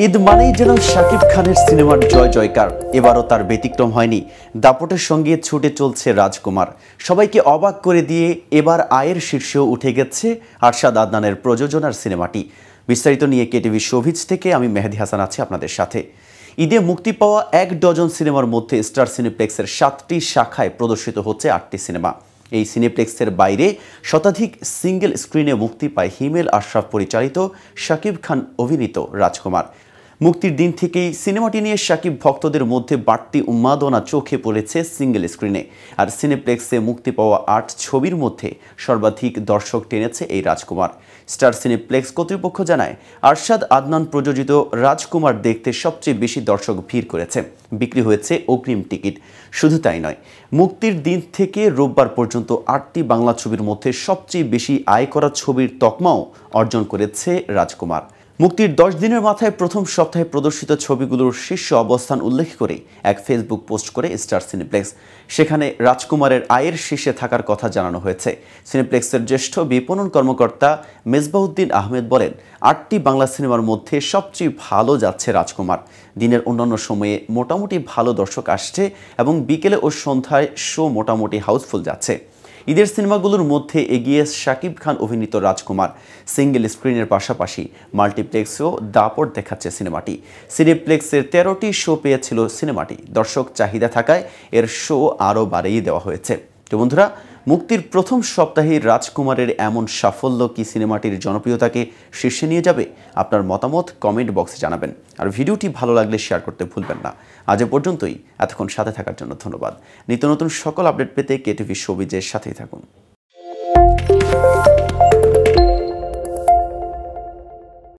ঈদ মানেই যেন শাকিব খানের সিনেমার জয় জয়কার। এবারও তার ব্যতিক্রম হয়নি। দাপটের সঙ্গে ছুটে চলছে রাজকুমার। সবাইকে অবাক করে দিয়ে এবার আয়ের শীর্ষেও উঠে গেছে আরশাদ আদনানের প্রযোজনার সিনেমাটি। বিস্তারিত নিয়ে কেটিভি শোভিজ থেকে আমি মেহেদি হাসান আছি আপনাদের সাথে। ঈদে মুক্তি পাওয়া ১ ডজন সিনেমার মধ্যে স্টার সিনেপ্লেক্সের ৭টি শাখায় প্রদর্শিত হচ্ছে ৮টি সিনেমা। এই সিনেপ্লেক্সের বাইরে শতাধিক সিঙ্গেল স্ক্রিনে মুক্তি পায় হিমেল আশরাফ পরিচালিত শাকিব খান অভিনীত রাজকুমার। মুক্তির দিন থেকেই সিনেমাটি নিয়ে শাকিব ভক্তদের মধ্যে বাড়তি উন্মাদনা চোখে পড়েছে সিঙ্গেল স্ক্রিনে। আর সিনেপ্লেক্সে মুক্তি পাওয়া ৮ ছবির মধ্যে সর্বাধিক দর্শক টেনেছে এই রাজকুমার। স্টার সিনেপ্লেক্স কর্তৃপক্ষ জানায়, আরশাদ আদনান প্রযোজিত রাজকুমার দেখতে সবচেয়ে বেশি দর্শক ভিড় করেছে। বিক্রি হয়েছে অগ্রিম টিকিট। শুধু তাই নয়, মুক্তির দিন থেকে রোববার পর্যন্ত ৮টি বাংলা ছবির মধ্যে সবচেয়ে বেশি আয় করা ছবির তকমাও অর্জন করেছে রাজকুমার। মুক্তির ১০ দিনের মাথায় প্রথম সপ্তাহে প্রদর্শিত ছবিগুলোর শীর্ষ অবস্থান উল্লেখ করে এক ফেসবুক পোস্ট করে স্টার সিনেপ্লেক্স। সেখানে রাজকুমারের আয়ের শীর্ষে থাকার কথা জানানো হয়েছে। সিনেপ্লেক্সের জ্যেষ্ঠ বিপণন কর্মকর্তা মেজবাউদ্দিন আহমেদ বলেন, ৮টি বাংলা সিনেমার মধ্যে সবচেয়ে ভালো যাচ্ছে রাজকুমার। দিনের অন্যান্য সময়ে মোটামুটি ভালো দর্শক আসছে এবং বিকেলে ও সন্ধ্যায় শো মোটামুটি হাউসফুল যাচ্ছে। ঈদের সিনেমাগুলোর মধ্যে এগিয়ে শাকিব খান অভিনীত রাজকুমার। সিঙ্গেল স্ক্রিনের পাশাপাশি মাল্টিপ্লেক্সেও দাপট দেখাচ্ছে সিনেমাটি। সিনেপ্লেক্সের ১৩টি শো পেয়েছিল সিনেমাটি। দর্শক চাহিদা থাকায় এর শো আরও বাড়িয়ে দেওয়া হয়েছে। তো বন্ধুরা, মুক্তির প্রথম সপ্তাহে রাজকুমারের এমন সাফল্য কি সিনেমাটির জনপ্রিয়তাকে শীর্ষে নিয়ে যাবে? আপনার মতামত কমেন্ট বক্সে জানাবেন। আর ভিডিওটি ভালো লাগলে শেয়ার করতে ভুলবেন না। আজ এ পর্যন্তই। এতক্ষণ সাথে থাকার জন্য ধন্যবাদ। নিত্য নতুন সকল আপডেট পেতে কেটিভি শোবিজের সাথেই থাকুন।